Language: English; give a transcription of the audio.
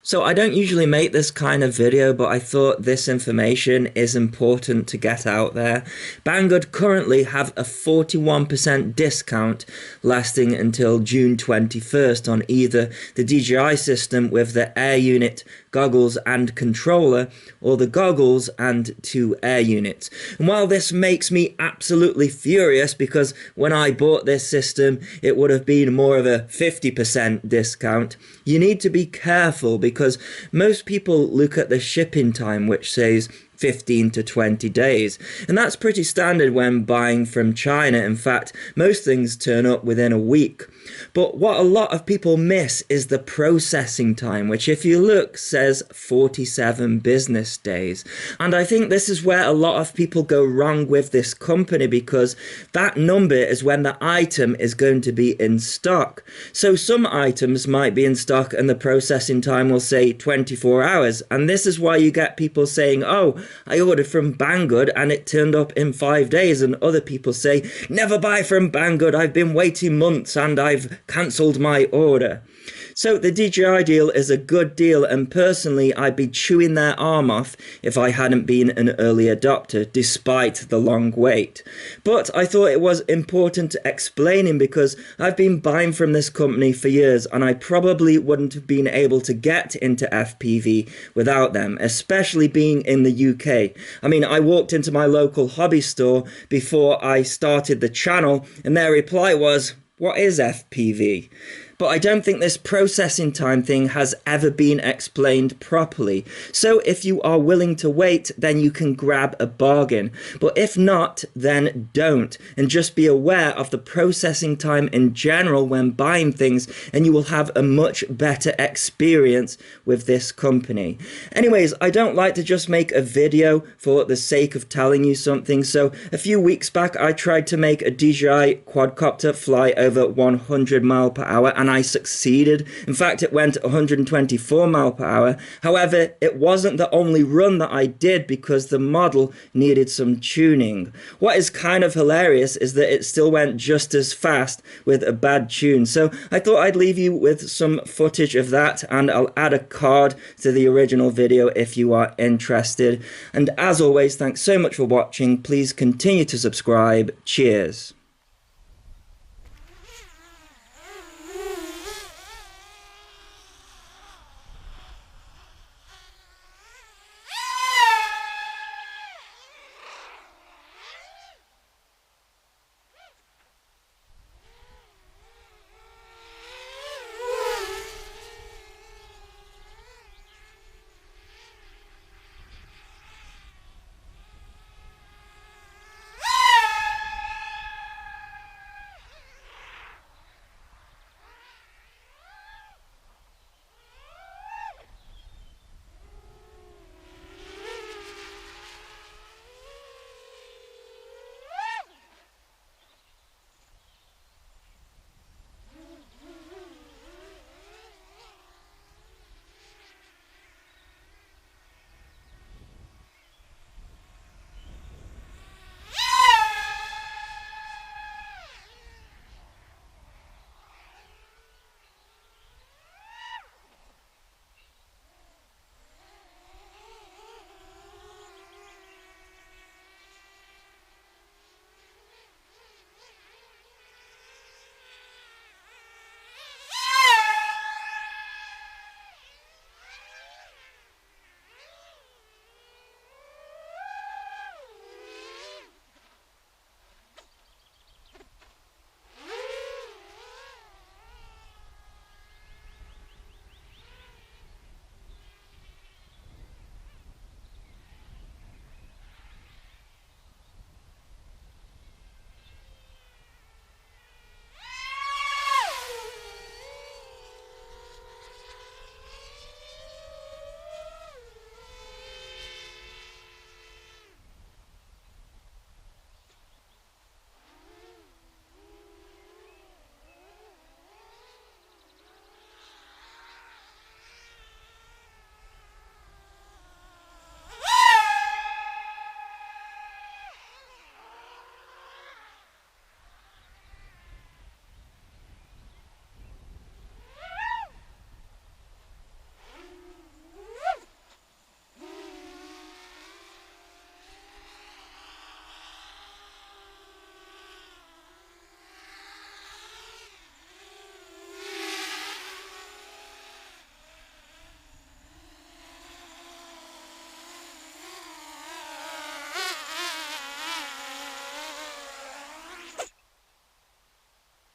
So I don't usually make this kind of video, but I thought this information is important to get out there. Banggood currently have a 41% discount lasting until June 21st on either the DJI system with the air unit, goggles and controller, or the goggles and 2 air units. And while this makes me absolutely furious, because when I bought this system it would have been more of a 50% discount, you need to be careful because most people look at the shipping time, which says 15 to 20 days, and that's pretty standard when buying from China. In fact, most things turn up within a week. But what a lot of people miss is the processing time, which if you look says 47 business days. And I think this is where a lot of people go wrong with this company, because that number is when the item is going to be in stock. So some items might be in stock and the processing time will say 24 hours. And this is why you get people saying, oh, I ordered from Banggood and it turned up in 5 days, and other people say, never buy from Banggood, I've been waiting months and I've cancelled my order. So the DJI deal is a good deal, and personally I'd be chewing their arm off if I hadn't been an early adopter, despite the long wait. But I thought it was important to explain him because I've been buying from this company for years and I probably wouldn't have been able to get into FPV without them, especially being in the UK. I mean, I walked into my local hobby store before I started the channel and their reply was, "What is FPV?" But I don't think this processing time thing has ever been explained properly. So if you are willing to wait, then you can grab a bargain. But if not, then don't. And just be aware of the processing time in general when buying things, and you will have a much better experience with this company. Anyways, I don't like to just make a video for the sake of telling you something. So a few weeks back, I tried to make a DJI quadcopter fly over 100 miles per hour, and I succeeded. In fact, it went 124 miles per hour. However, it wasn't the only run that I did because the model needed some tuning. What is kind of hilarious is that it still went just as fast with a bad tune. So I thought I'd leave you with some footage of that, and I'll add a card to the original video if you are interested. And as always, thanks so much for watching. Please continue to subscribe. Cheers.